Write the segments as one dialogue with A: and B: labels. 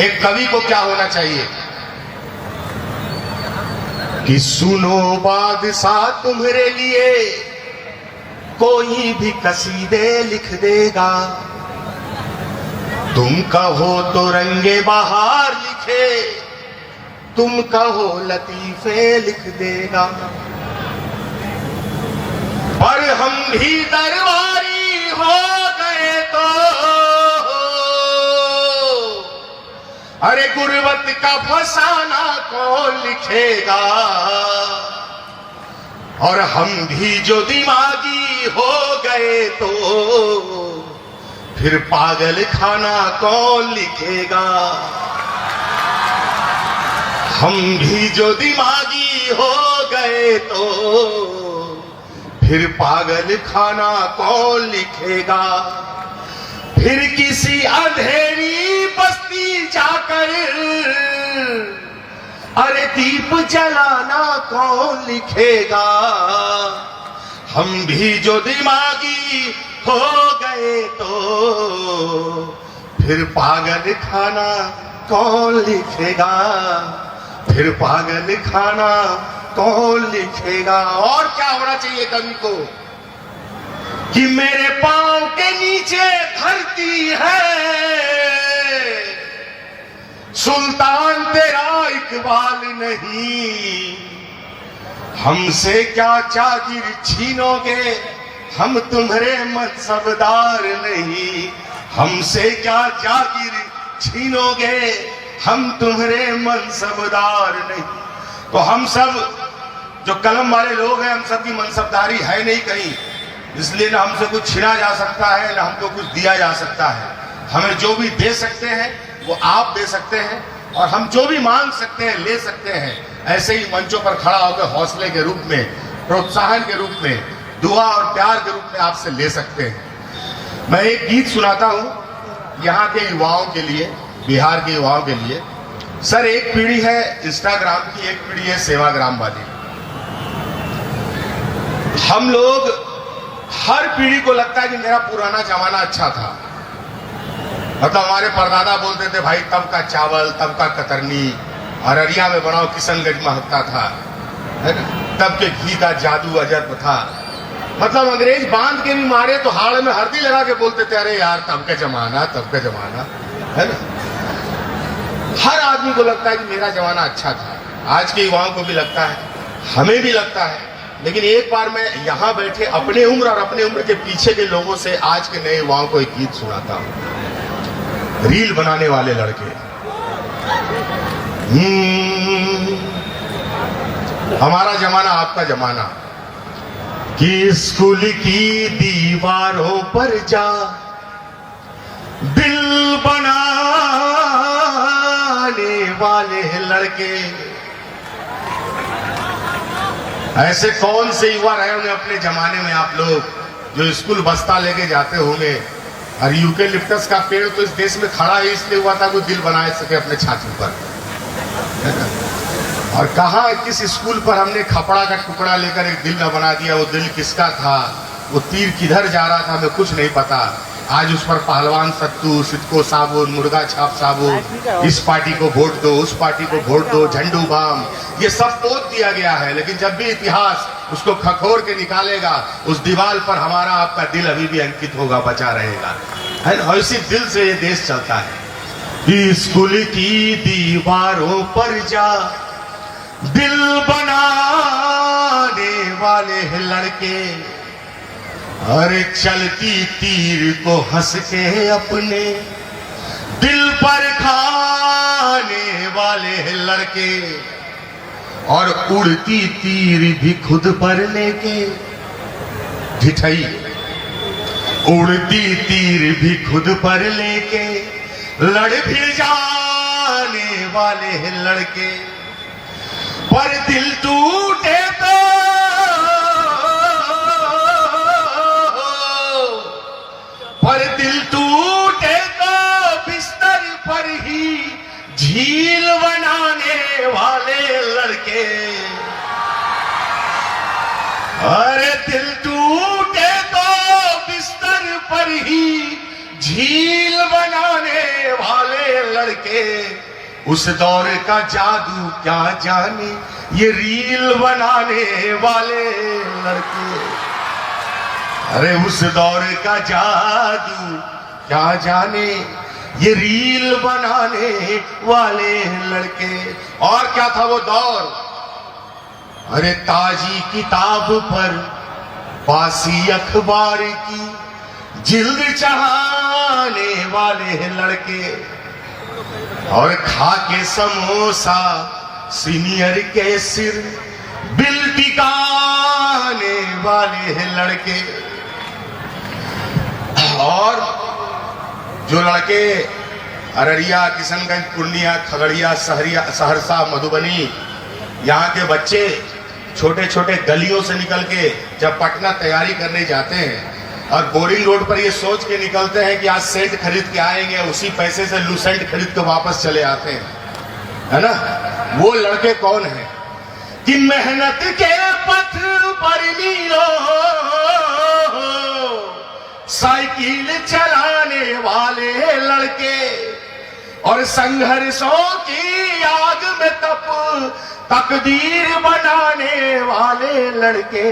A: एक कवि को क्या होना चाहिए कि सुनो बादशाह तुम्हारे लिए कोई भी कसीदे लिख देगा, तुम कहो तो रंगे बहार लिखे, तुम कहो लतीफे लिख देगा। पर हम भी दरबारी हो गए तो अरे गुर्बत का फसाना कौन लिखेगा। और हम भी जो दिमागी हो गए तो फिर पागल खाना कौन लिखेगा। हम भी जो दिमागी हो गए तो फिर पागल खाना कौन लिखेगा। फिर किसी अंधेरी बस्ती जाकर अरे दीप जलाना कौन लिखेगा। हम भी जो दिमागी हो गए तो फिर पागल खाना कौन लिखेगा। फिर पागल खाना कौन लिखेगा। और क्या होना चाहिए कवि को कि मेरे पांव के नीचे धरती है, सुल्तान तेरा इकबाल नहीं। हमसे क्या जागीर छीनोगे, हम तुम्हारे मनसबदार नहीं। हमसे क्या जागीर छीनोगे, हम तुम्हारे मनसबदार नहीं। तो हम सब जो कलम वाले लोग हैं, हम सब की मनसबदारी है नहीं कहीं, इसलिए ना हमसे कुछ छीना जा सकता है, ना हमको कुछ दिया जा सकता है। हमें जो भी दे सकते हैं वो आप दे सकते हैं, और हम जो भी मांग सकते हैं ले सकते हैं। ऐसे ही मंचों पर खड़ा होकर हौसले के रूप में, प्रोत्साहन के रूप में, दुआ और प्यार के रूप में आपसे ले सकते हैं। मैं एक गीत सुनाता हूं यहाँ के युवाओं के लिए, बिहार के युवाओं के लिए। सर, एक पीढ़ी है इंस्टाग्राम की, एक पीढ़ी है सेवाग्राम वाली। हम लोग, हर पीढ़ी को लगता है कि मेरा पुराना जमाना अच्छा था। मतलब हमारे परदादा बोलते थे भाई तब का चावल, तब का कतरनी, अररिया में बनाओ किशनगंज महकता था, है ना। तब के घी का जादू अजब था। मतलब अंग्रेज बांध के भी मारे तो हाड़ में हल्दी लगा के बोलते थे अरे यार तब का जमाना, तब का जमाना, है ना। हर आदमी को लगता है कि मेरा जमाना अच्छा था। आज के युवाओं को भी लगता है, हमें भी लगता है। लेकिन एक बार मैं यहाँ बैठे अपने उम्र और अपने उम्र के पीछे के लोगों से आज के नए युवाओं को एक गीत सुनाता हूँ। रील बनाने वाले लड़के, हमारा जमाना आपका जमाना, कि स्कूल की दीवारों पर जा दिल बनाने वाले लड़के। ऐसे कौन से युवा रहे होंगे अपने जमाने में आप लोग जो स्कूल बस्ता लेके जाते होंगे, और यूकेलिप्टस का पेड़ तो इस देश में खड़ा ही इसलिए हुआ था कोई दिल बना सके अपने छाती पर, है ना। और कहा किस स्कूल पर हमने खपड़ा का टुकड़ा लेकर एक दिल न बना दिया। वो दिल किसका था, वो तीर किधर जा रहा था, हमें कुछ नहीं पता। आज उस पर पहलवान सत्तू, सिटको साबुन, मुर्गा छाप साबुन, इस पार्टी को वोट दो, उस पार्टी को वोट दो, झंडू बाम, ये सब पोत दिया गया है। लेकिन जब भी इतिहास उसको खखोर के निकालेगा, उस दीवार पर हमारा आपका दिल अभी भी अंकित होगा, बचा रहेगा, है ना। इसी दिल से ये देश चलता है। स्कूल की दीवारों पर जा दिल बनाने वाले लड़के, अरे चलती तीर को हंस के अपने दिल पर खाने वाले लड़के, और उड़ती तीर भी खुद पर लेके, ढिठई, उड़ती तीर भी खुद पर लेके लड़ भिड़ जाने वाले लड़के। पर दिल टूटे तो बिस्तर पर ही झील बनाने वाले लड़के। अरे दिल टूटे तो बिस्तर पर ही झील बनाने वाले लड़के, उस दौर का जादू क्या जाने ये रील बनाने वाले लड़के। अरे उस दौर का जादू क्या जाने ये रील बनाने वाले लड़के। और क्या था वो दौर? अरे ताजी किताब पर बासी अखबार की जिल्द चढ़ाने वाले लड़के, और खा के समोसा सीनियर के सिर बिल टिकाने वाले लड़के। और जो लड़के अररिया, किशनगंज, पूर्णिया, खगड़िया, सहरसा, मधुबनी, यहाँ के बच्चे छोटे छोटे गलियों से निकल के जब पटना तैयारी करने जाते हैं और बोरिंग रोड पर ये सोच के निकलते हैं कि आज सेंट खरीद के आएंगे, उसी पैसे से लूसेंट खरीद के वापस चले आते हैं, है ना? वो लड़के कौन है कि मेहनत के पथ पर मीलों साइकिल चलाने वाले लड़के, और संघर्षों की आग में तकदीर बनाने वाले लड़के।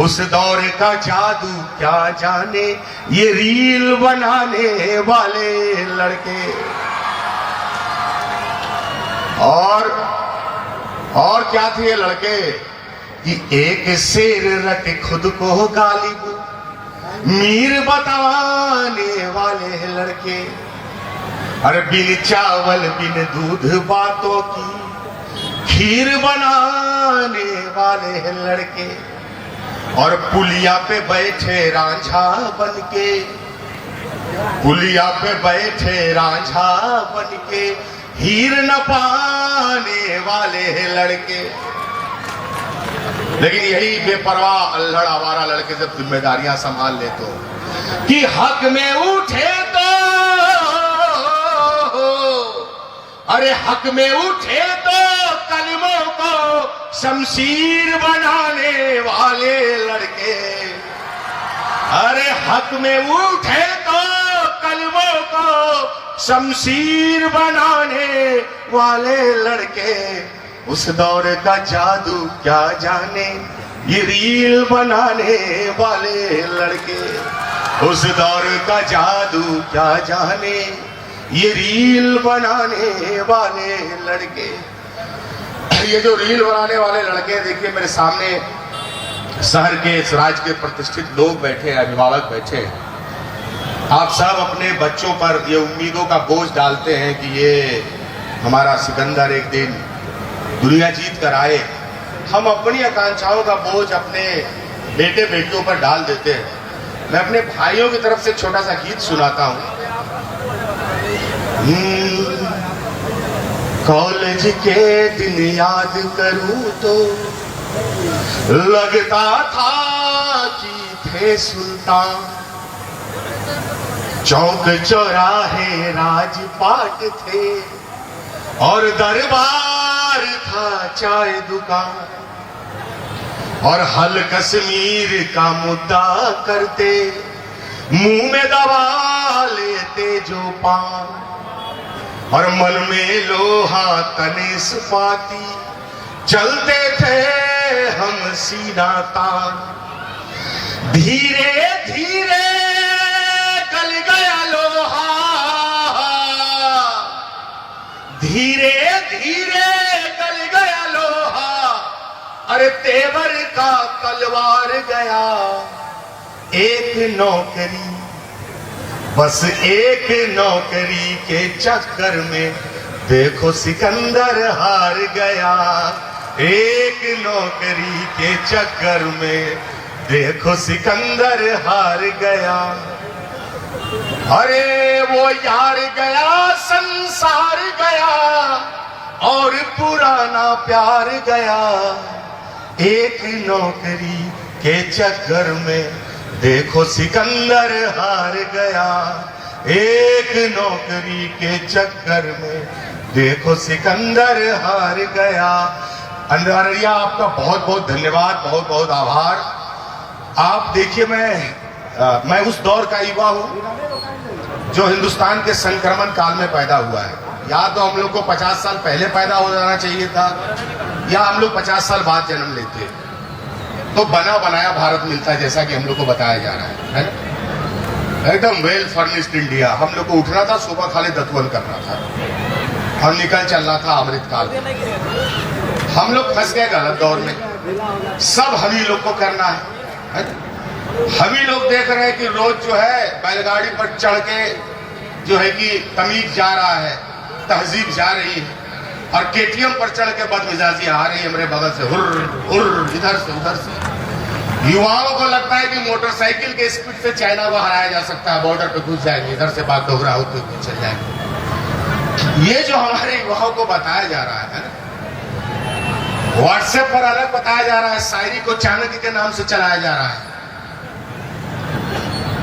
A: उस दौर का जादू क्या जाने ये रील बनाने वाले लड़के। और क्या थे ये लड़के कि एक शेर रख खुद को गालिब मीर बताने वाले लड़के। अरे बिन चावल बिन दूध बातों की खीर बनाने वाले लड़के, और पुलिया पे बैठे रांझा बनके, पुलिया पे बैठे रांझा बनके हीर न पाने वाले लड़के। लेकिन यही बेपरवाह अल्हड़ आवारा लड़के जब जिम्मेदारियां संभाल ले तो कि हक में उठे तो, अरे हक में उठे तो कलमों को शमशीर बनाने वाले लड़के। अरे हक में उठे तो कलमों को शमशीर बनाने वाले लड़के। उस दौर का जादू क्या जाने ये रील बनाने वाले लड़के। उस दौर का जादू क्या जाने ये रील बनाने वाले लड़के। ये जो रील बनाने वाले लड़के, देखिए मेरे सामने शहर के, इस राज्य के प्रतिष्ठित लोग बैठे हैं, अभिभावक बैठे हैं। आप सब अपने बच्चों पर ये उम्मीदों का बोझ डालते हैं कि ये हमारा सिकंदर एक दिन दुनिया जीत कर आए। हम अपनी आकांक्षाओं का बोझ अपने बेटे बेटियों पर डाल देते हैं। मैं अपने भाइयों की तरफ से छोटा सा गीत सुनाता हूँ। कॉलेज के दिन याद करूं तो लगता था कि थे सुल्तान। चौक चौराहे राजपाट थे और दरबार था चाय दुकान, और हल कश्मीर का मुद्दा करते मुंह में दबा लेते जो पान, और मन में लोहा तनिस पाती चलते थे हम सीना तान। धीरे धीरे गल गया लोहा, धीरे धीरे गल गया लोहा, अरे तेवर का तलवार गया। एक नौकरी, बस एक नौकरी के चक्कर में देखो सिकंदर हार गया। एक नौकरी के चक्कर में देखो सिकंदर हार गया। अरे वो यार गया, संसार गया, और पुराना प्यार गया। एक नौकरी के चक्कर में देखो सिकंदर हार गया। एक नौकरी के चक्कर में देखो सिकंदर हार गया। अररिया, आपका बहुत बहुत धन्यवाद, बहुत बहुत आभार। आप देखिए, मैं उस दौर का युवा हूँ जो हिंदुस्तान के संक्रमण काल में पैदा हुआ है। या तो हम लोग को 50 साल पहले पैदा हो जाना चाहिए था, या हम लोग 50 साल बाद जन्म लेते तो बना बनाया भारत मिलता, जैसा कि हम लोग को बताया जा रहा है ना? एकदम वेल फर्निश्ड इंडिया। हम लोग को उठना था, सुबह खाली दतवन करना था और निकल चलना था अमृतकाल। हम लोग फंस गए गलत दौर में, सब हम ही लोग को करना है। हम ही लोग देख रहे हैं कि रोज जो है बैलगाड़ी पर चढ़ के जो है कि तमीज जा रहा है, तहजीब जा रही है, और केटीएम पर चढ़ के बदमिजाजी आ रही है मेरे बगल से, हुर्र हुर्र, इधर से उधर से। युवाओं को लगता है कि मोटरसाइकिल के स्पीड से चाइना को हराया जा सकता है, बॉर्डर पे घुस जाएंगे, इधर से बात दोहरा होते हुए चल जाएंगे। ये जो हमारे युवाओं को बताया जा रहा है, व्हाट्सएप पर अलग बताया जा रहा है, शायरी को चाणक्य के नाम से चलाया जा रहा है।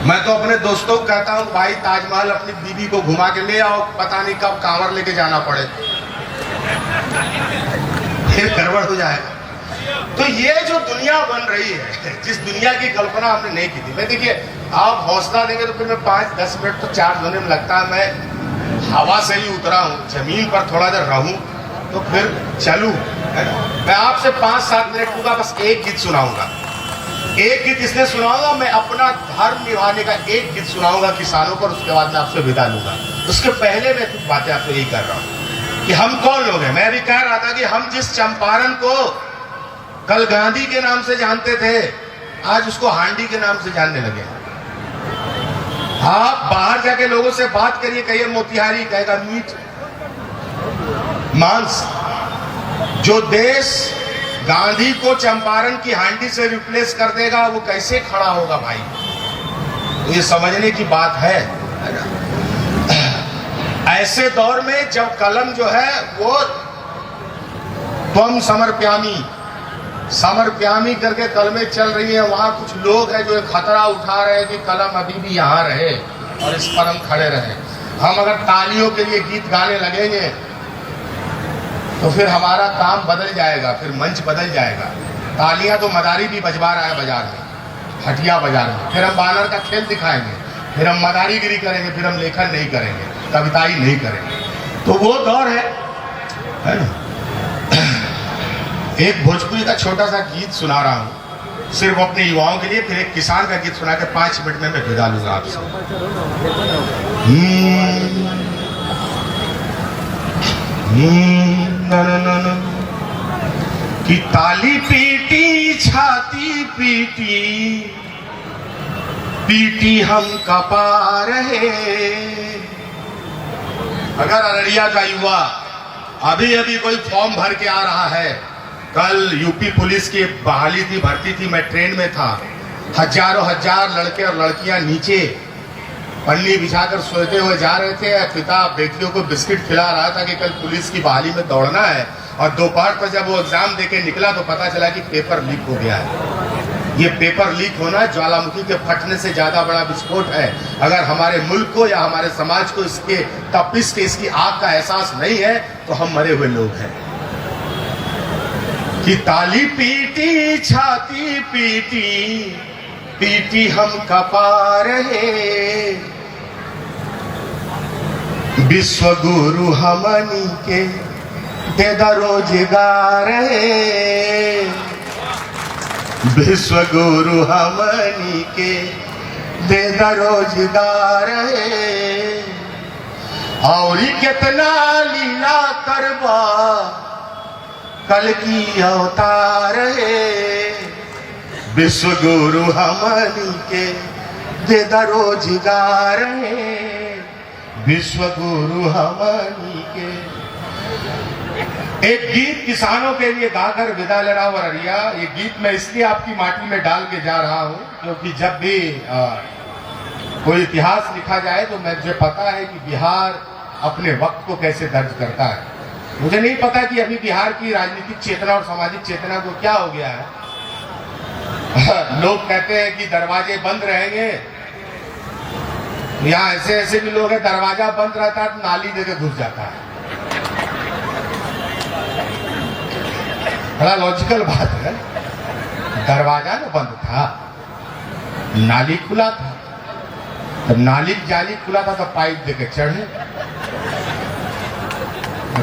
A: मैं तो अपने दोस्तों को कहता हूं, भाई ताजमहल अपनी बीबी को घुमा के ले आओ, पता नहीं कब कांवर लेके जाना पड़े, फिर गड़बड़ हो जाएगा। तो ये जो दुनिया बन रही है, जिस दुनिया की कल्पना हमने नहीं की थी, मैं देखिए आप हौसला देंगे तो फिर मैं 5-10 मिनट तो चार्ज होने में लगता है। मैं हवा से ही उतरा हूं, जमीन पर थोड़ा देर रहूं तो फिर चलूं, है ना? मैं आपसे 5-7 मिनट पूरा बस एक गीत सुनाऊंगा। एक गीत इसलिए सुनाऊंगा, मैं अपना धर्म निभाने का एक गीत सुनाऊंगा किसानों पर, उसके बाद मैं आपसे विदा लूंगा। उसके पहले मैं कुछ बातें आपसे यही कर रहा हूं कि हम कौन लोग हैं। मैं भी कह रहा था कि हम जिस चंपारण को कल गांधी के नाम से जानते थे, आज उसको हांडी के नाम से जानने लगे। आप बाहर जाके लोगों से बात करिए, कहिए मोतिहारी, कहेगा मीट मांस। जो देश गांधी को चंपारण की हांडी से रिप्लेस कर देगा, वो कैसे खड़ा होगा भाई? तो ये समझने की बात है ना? ऐसे दौर में जब कलम जो है वो त्वम समर्प्यामी करके कलमें चल रही है, वहां कुछ लोग हैं जो खतरा उठा रहे हैं कि कलम अभी भी यहां रहे और इस पर हम खड़े रहे। हम अगर तालियों के लिए गीत गाने लगेंगे तो फिर हमारा काम बदल जाएगा, फिर मंच बदल जाएगा। तालियां तो मदारी भी बजवा रहा है बाजार में, हटिया बाजार में। फिर हम बानर का खेल दिखाएंगे, फिर हम मदारीगिरी करेंगे, फिर हम लेखन नहीं करेंगे, कविताई नहीं करेंगे। तो वो दौर है ना? एक भोजपुरी का छोटा सा गीत सुना रहा हूं सिर्फ अपने युवाओं के लिए, फिर एक किसान का गीत सुना के 5 मिनट में मैं विदा लूंगा आपसे। कि ताली पीटी छाती पीटी पीटी हम कपा रहे। अगर अररिया का युवा अभी अभी कोई फॉर्म भर के आ रहा है, कल यूपी पुलिस की बहाली थी, भर्ती थी, मैं ट्रेन में था, हजारों हजार लड़के और लड़कियां नीचे पन्नी बिछाकर सोते हुए जा रहे थे। पिता बेटियों को बिस्किट खिला रहा था कि कल पुलिस की बहाली में दौड़ना है, और दोपहर पर जब वो एग्जाम देके निकला तो पता चला कि पेपर लीक हो गया है। ये पेपर लीक होना ज्वालामुखी के फटने से ज्यादा बड़ा विस्फोट है। अगर हमारे मुल्क को या हमारे समाज को इसके तपिश के, इसकी आग का एहसास नहीं है तो हम मरे हुए लोग हैं। कि ताली पीटी छाती पीटी पीटी हम कपा रहे, विश्व गुरु हमनी के दे द रोजगार है, विश्व गुरु हमनी के दे द रोजगार है। और कितना लीला करबा कल की अवतार है, विश्व गुरु हमनी के दे द रोजगार है, विश्व गुरु हमनी के। एक गीत किसानों के लिए गाकर विदा ले रहा हूं अररिया। ये गीत मैं इसलिए आपकी माटी में डाल के जा रहा हूं क्योंकि जब भी कोई इतिहास लिखा जाए तो मुझे पता है कि बिहार अपने वक्त को कैसे दर्ज करता है। मुझे नहीं पता कि अभी बिहार की राजनीतिक चेतना और सामाजिक चेतना को क्या हो गया है। लोग कहते हैं कि दरवाजे बंद रहेंगे, यहाँ ऐसे ऐसे भी लोग हैं दरवाजा बंद रहता है तो नाली देके घुस जाता है। बड़ा लॉजिकल बात है, दरवाजा ना बंद था, नाली खुला था। तब नाली जाली खुला था तो पाइप देके चढ़े,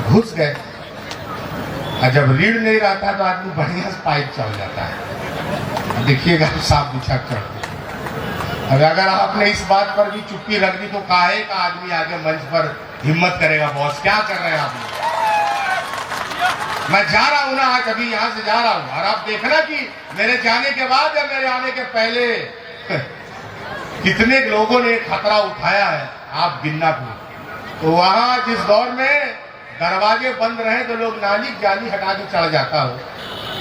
A: घुस गए। और जब रीढ़ नहीं रहता तो आदमी बढ़िया से पाइप चढ़ जाता है। देखिएगा साफ बिछा चढ़। अब अगर आपने इस बात पर भी चुप्पी रख दी तो काहे का आदमी आगे मंच पर हिम्मत करेगा? बॉस क्या कर रहे हैं आप? मैं जा रहा हूं ना, आज अभी यहां से जा रहा हूं, और आप देखना कि मेरे जाने के बाद या मेरे आने के पहले कितने लोगों ने खतरा उठाया है, आप गिनना भूल। तो वहां जिस दौर में दरवाजे बंद रहे तो लोग नाली जाली हटा के चढ़ जाता हो,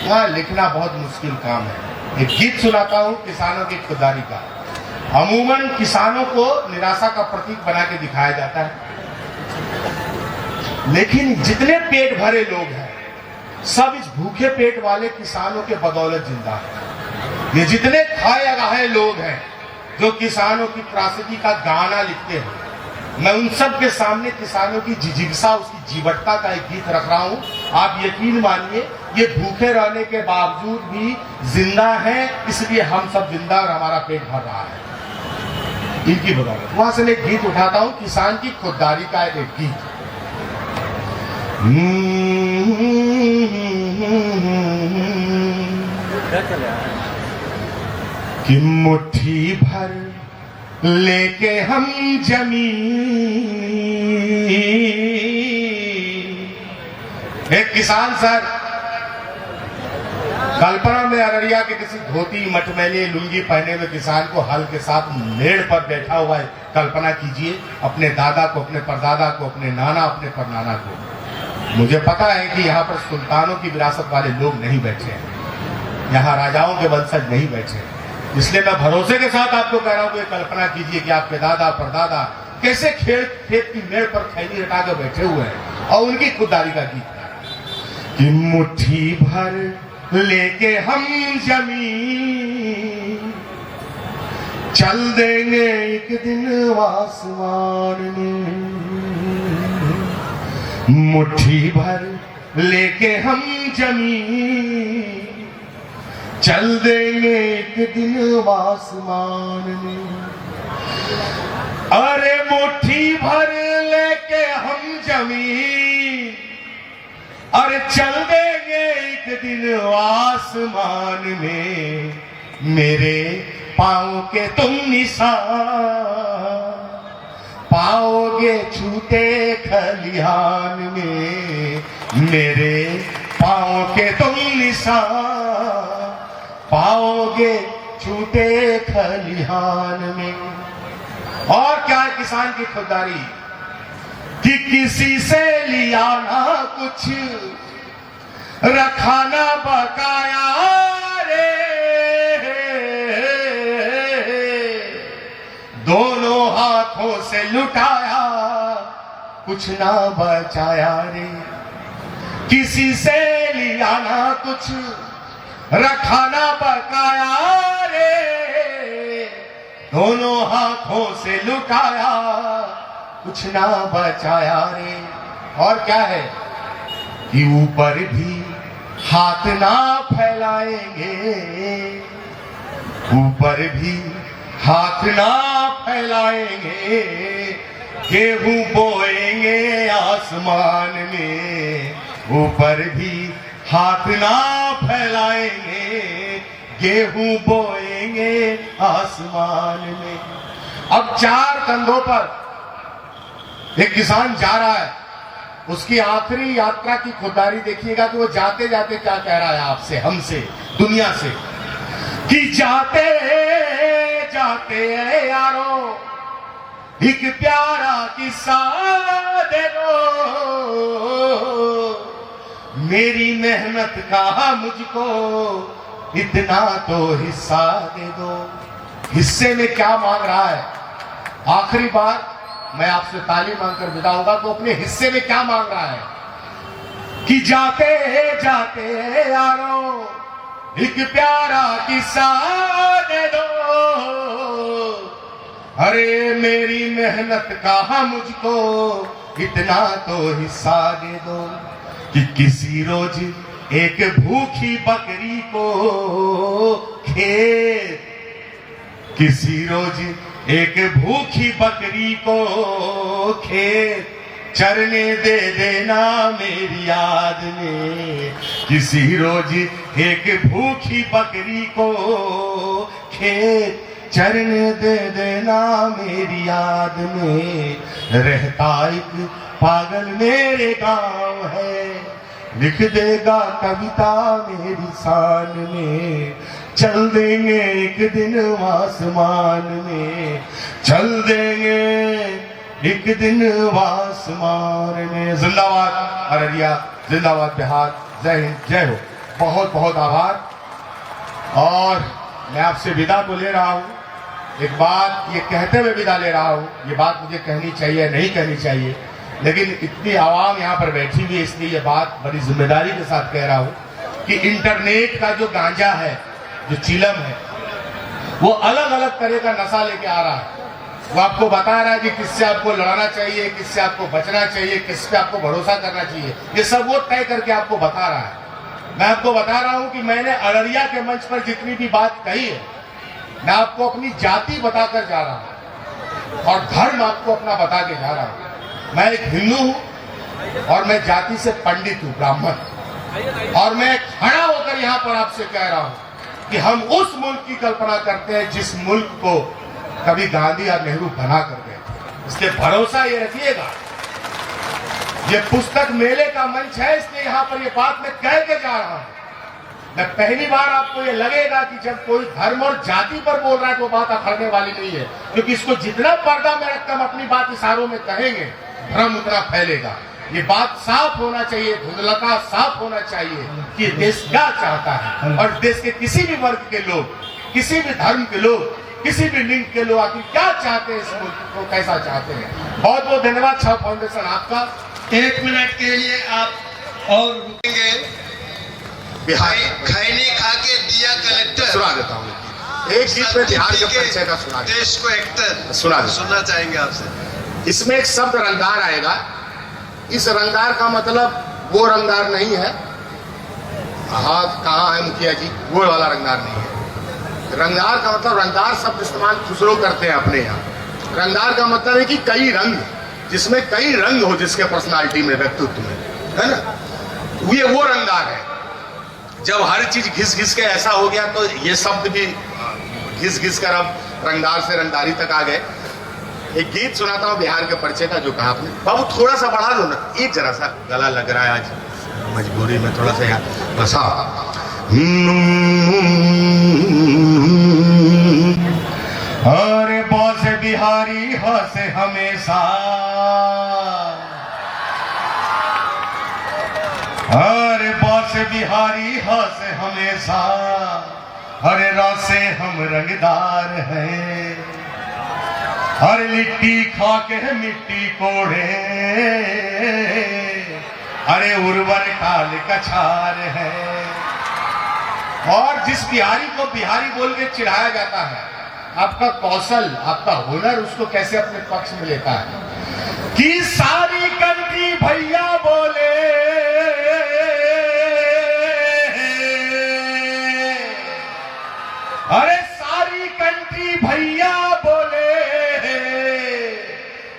A: वहां लिखना बहुत मुश्किल काम है। एक गीत सुनाता हूं किसानों की खुददारी का। अमूमन किसानों को निराशा का प्रतीक बना के दिखाया जाता है, लेकिन जितने पेट भरे लोग हैं सब इस भूखे पेट वाले किसानों के बदौलत जिंदा है। ये जितने खाए अगाहे लोग हैं जो किसानों की त्रासदी का गाना लिखते हैं, मैं उन सब के सामने किसानों की जिजिग्सा, उसकी जीवटता का एक गीत रख रहा हूं। आप यकीन मानिए ये भूखे रहने के बावजूद भी जिंदा हैं, इसलिए हम सब जिंदा और हमारा पेट भर रहा है इनकी बदौलत। वहां से मैं एक गीत उठाता हूं, किसान की खुददारी का एक गीत। कि मुट्ठी भर लेके हम जमीन। एक किसान सर कल्पना में अररिया के किसी धोती मटमैले लुंगी पहने हुए किसान को हल के साथ मेड़ पर बैठा हुआ है। कल्पना कीजिए अपने दादा को, अपने परदादा को, अपने नाना, अपने परनाना को। मुझे पता है कि यहाँ पर सुल्तानों की विरासत वाले लोग नहीं बैठे हैं, यहाँ राजाओं के वंशज नहीं बैठे हैं, इसलिए मैं भरोसे के साथ आपको कह रहा हूँ कि कल्पना कीजिए कि आपके दादा परदादा कैसे खेत की मेड़ पर खैनी हटा कर बैठे हुए हैं और उनकी खुददारी का गीत कि मुट्ठी भर लेके हम जमीन, चल देंगे एक दिन आसमान में। मुट्ठी भर लेके हम जमीन, चल देंगे एक दिन आसमान में। अरे मुट्ठी भर लेके हम जमीन, अरे चल देंगे एक दिन आसमान में। मेरे पाँव के तुम निशान पाओगे छूटे खलिहान में। मेरे पाँव के तुम निशान पाओगे छूटे खलिहान में। और क्या है किसान की खुददारी कि किसी से लिया ना कुछ, रखा ना बकाया रे, दोनों हाथों से लुटाया कुछ ना बचाया रे। किसी से लिया ना कुछ, रखा ना बकाया रे, दोनों हाथों से लुटाया कुछ ना बचाया रे। और क्या है कि ऊपर भी हाथ ना फैलाएंगे, ऊपर भी हाथ ना फैलाएंगे, गेहूं बोएंगे आसमान में। ऊपर भी हाथ ना फैलाएंगे, गेहूं बोएंगे आसमान में। अब 4 कंधों पर एक किसान जा रहा है, उसकी आखिरी यात्रा की खुददारी देखिएगा कि वो जाते जाते क्या कह रहा है आपसे, हमसे, दुनिया से कि जाते जाते यारो एक प्यारा किस्सा दे दो, मेरी मेहनत का मुझको इतना तो हिस्सा दे दो। हिस्से में क्या मांग रहा है? आखिरी बार मैं आपसे ताली मांगकर विदा होगा तो अपने हिस्से में क्या मांग रहा है कि जाते जाते यारो एक प्यारा किस्सा दे दो, अरे मेरी मेहनत का मुझको इतना तो हिस्सा दे दो। कि किसी रोज एक भूखी बकरी को खेत, किसी रोज एक भूखी बकरी को खेत चरने दे देना मेरी याद में। किसी रोज एक भूखी बकरी को खेत चरने दे देना मेरी याद में। रहता एक पागल मेरे गांव है, लिख देगा कविता मेरी शान में। चल देंगे एक दिन आसमान में, चल देंगे एक दिन आसमान में। जिंदाबाद अररिया, जिंदाबाद बिहार, जय हिंद, जय हो। बहुत बहुत आभार। और मैं आपसे विदा को ले रहा हूँ। एक बात ये कहते हुए विदा ले रहा हूँ, ये बात मुझे कहनी चाहिए नहीं कहनी चाहिए, लेकिन इतनी आवाम यहाँ पर बैठी हुई है इसलिए ये बात बड़ी जिम्मेदारी के साथ कह रहा हूँ कि इंटरनेट का जो गांजा है, जो चिलम है, वो अलग अलग तरह का नशा लेके आ रहा है। वो आपको बता रहा है कि किससे आपको लड़ना चाहिए, किससे आपको बचना चाहिए, किस पे आपको भरोसा करना चाहिए। ये सब वो तय करके आपको बता रहा है। मैं आपको बता रहा हूँ कि मैंने अररिया के मंच पर जितनी भी बात कही है, मैं आपको अपनी जाति बताकर जा रहा हूँ और धर्म आपको अपना बता के जा रहा हूँ। मैं एक हिंदू हूँ और मैं जाति से पंडित हूँ, ब्राह्मण। और मैं खड़ा होकर यहाँ पर आपसे कह रहा हूँ कि हम उस मुल्क की कल्पना करते हैं जिस मुल्क को कभी गांधी और नेहरू बना कर गए थे। इसलिए भरोसा ये रखिएगा, ये पुस्तक मेले का मंच है, इसलिए यहाँ पर ये बात मैं कह के जा रहा हूँ। मैं पहली बार आपको ये लगेगा कि जब कोई धर्म और जाति पर बोल रहा है तो बात अखड़ने वाली नहीं है, क्योंकि इसको जितना पर्दा में रखकर हम अपनी बात इशारों में कहेंगे, भ्रम उतना फैलेगा। ये बात साफ होना चाहिए, धुंधलता साफ होना चाहिए कि देश क्या चाहता है और देश के किसी भी वर्ग के लोग, किसी भी धर्म के लोग, किसी भी लिंग के लोग आखिर क्या चाहते हैं, इस मुल्क को कैसा चाहते हैं। बहुत बहुत धन्यवाद छाव फाउंडेशन आपका।
B: 1 मिनट के लिए आप और रुकेंगे। खैनी खा के दिया कलेक्टर।
A: सुना देता हूँ एक गीत में बिहार के परिचय का सुना देता हूं।
B: देश को एक्टर
A: सुनना
B: चाहेंगे आपसे।
A: इसमें एक शब्द रंगदार आएगा। इस रंगदार का मतलब वो रंगदार नहीं है, हाथ कहाँ है मुखिया जी, वो वाला रंगदार नहीं है। रंगदार का मतलब, रंगदार शब्द इस्तेमाल कुछ लोग करते हैं अपने यहाँ। रंगदार का मतलब है कि कई रंग, जिसमें कई रंग हो, जिसके पर्सनालिटी में, व्यक्तित्व में, है ना, ये वो रंगदार है। जब हर चीज घिस घिस के ऐसा हो गया तो ये शब्द भी घिस घिस कर अब रंगदार से रंगदारी तक आ गए। एक गीत सुनाता हूँ बिहार के परिचय का, जो कहा आपने। बाबू थोड़ा सा बढ़ा लो ना, एक जरा सा गला लग रहा है आज, मजबूरी में थोड़ा सा यार बस। अरे बॉस बिहारी हंसे हमेशा, अरे बॉस बिहारी हंसे हमेशा, अरे रसे हम रंगदार हैं, अरे लिट्टी खा के मिट्टी कोड़े, अरे उर्वर काल कछार है। और जिस बिहारी को बिहारी बोल के चिढ़ाया जाता है, आपका कौशल, आपका हुनर उसको कैसे अपने पक्ष में लेता है कि सारी कंट्री भैया बोले, अरे सारी कंट्री भैया बोले,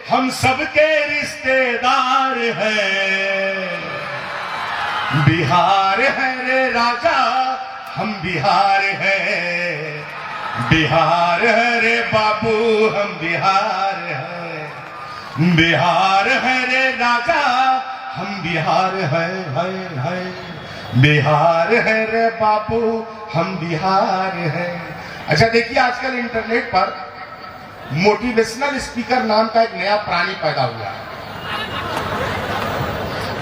A: हम सबके रिश्तेदार हैं। बिहार है रे राजा, हम बिहार हैं, बिहार है रे बाबू, हम बिहार हैं, बिहार है रे राजा, हम बिहार हैं, बिहार है रे बाबू, हम बिहार हैं। अच्छा देखिए, आजकल इंटरनेट पर मोटिवेशनल स्पीकर नाम का एक नया प्राणी पैदा हुआ है।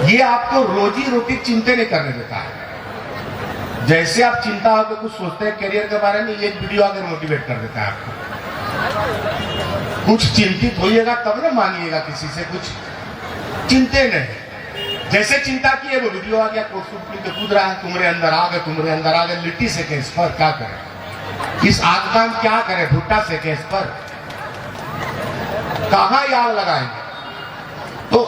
A: ये आपको रोजी रोटी चिंता नहीं करने देता है। जैसे आप चिंता होकर कुछ सोचते हैं करियर के बारे में, ये वीडियो आकर मोटिवेट कर देता है आपको। कुछ चिंतित होइएगा तब ना मानिएगा किसी से, कुछ चिंते नहीं। जैसे चिंता की है वो वीडियो आ गया, कोट सूट के कूद रहा है, तुम्हारे अंदर आ गए, तुम्हारे अंदर आ गए। लिट्टी से केस पर क्या करें, इस आग का हम क्या करें, भुट्टा से केस पर कहां आग लगाएंगे। तो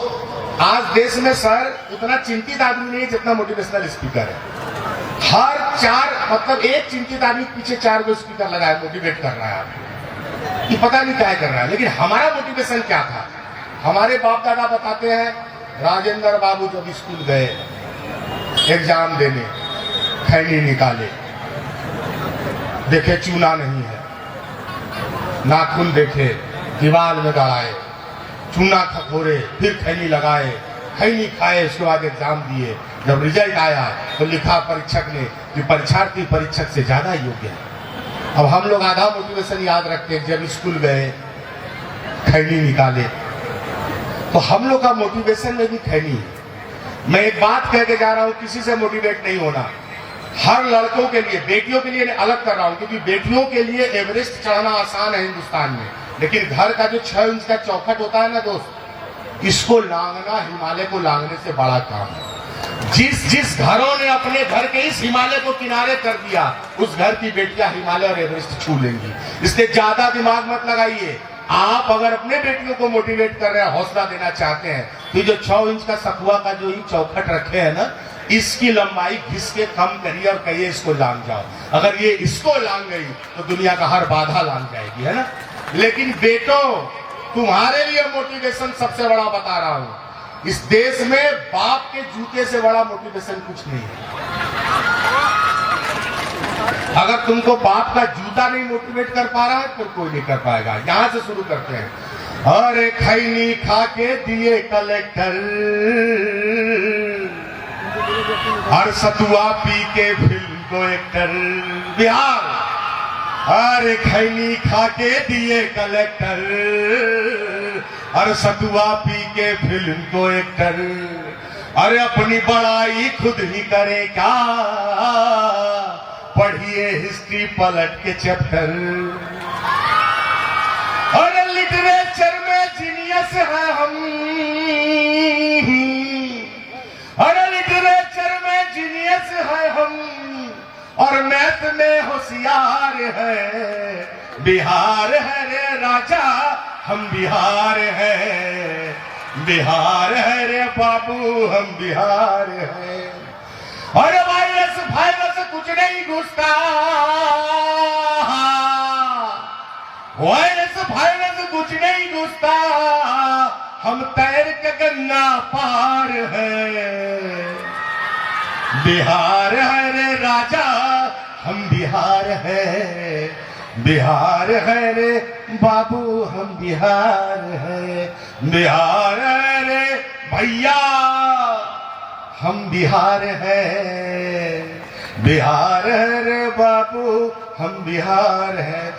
A: आज देश में सर उतना चिंतित आदमी नहीं है जितना मोटिवेशनल स्पीकर है। हर चार, मतलब एक चिंतित आदमी पीछे 4 गो स्पीकर लगाए, मोटिवेट कर रहा है आपको। कि पता नहीं क्या कर रहा है। लेकिन हमारा मोटिवेशन क्या था? हमारे बाप दादा बताते हैं, राजेंद्र बाबू जब स्कूल गए एग्जाम देने, खैनी निकाले, देखे चूना नहीं है, नाखून देखे दीवार में गड़ाए, चूना खखोरे, फिर खैनी लगाए, खैनी खाए, उसके बाद एग्जाम दिए। जब रिजल्ट आया तो लिखा परीक्षक ने कि परीक्षार्थी परीक्षक से ज्यादा योग्य है। अब हम लोग आधा मोटिवेशन याद रखते हैं, जब स्कूल गए खैनी निकाले, तो हम लोग का मोटिवेशन में भी खैनी है। मैं एक बात कह के जा रहा हूं, किसी से मोटिवेट नहीं होना। हर लड़कों के लिए, बेटियों के लिए अलग कर रहा हूं, क्योंकि बेटियों के लिए एवरेस्ट चढ़ना आसान है हिंदुस्तान में, लेकिन घर का जो 6 इंच का चौखट होता है ना दोस्त, इसको लांघना हिमालय को लांघने से बड़ा काम है। जिस घरों ने अपने घर के इस हिमालय को किनारे कर दिया, उस घर की बेटियां हिमालय और एवरेस्ट छू लेंगी। इसलिए ज्यादा दिमाग मत लगाइए। आप अगर अपने बेटियों को मोटिवेट कर रहे हैं, हौसला देना चाहते हैं, तो जो 6 इंच का सखुआ का जो ही चौखट रखे हैं ना, इसकी लंबाई घिस के कम करिए और कहिए इसको लांघ जाओ। अगर ये इसको लांघ गई तो दुनिया का हर बाधा लांघ जाएगी, है ना। लेकिन बेटो, तुम्हारे लिए मोटिवेशन सबसे बड़ा बता रहा हूं, इस देश में बाप के जूते से बड़ा मोटिवेशन कुछ नहीं है। अगर तुमको बाप का जूता नहीं मोटिवेट कर पा रहा है तो कोई नहीं कर पाएगा। यहां से शुरू करते हैं। अरे खैनी खा के दिए कलेक्टर, और सतुआ पी के फिल्म को एक्टर। बिहार। अरे खैनी खा के दिए कलेक्टर, और सतुआ पी के फिल्म को एक्टर। अरे अपनी बड़ाई खुद ही करे क्या, पढ़िए हिस्ट्री पलट के चैप्टर। अरे लिटरेचर में जीनियस है हम, अरे लिटरेचर में जीनियस है हम, और मैथ में होशियार है। बिहार है रे राजा, हम बिहार है, बिहार है रे बाबू, हम बिहार है। अरे वायरस कुछ नहीं घुसता, वायरस कुछ नहीं घुसता, हम तैर के गंगा पार है। बिहार है रे राजा, हम बिहार है, बिहार है रे बाबू, हम बिहार है। बिहार है रे भैया, हम बिहार है, बिहार है रे बाबू, हम बिहार है।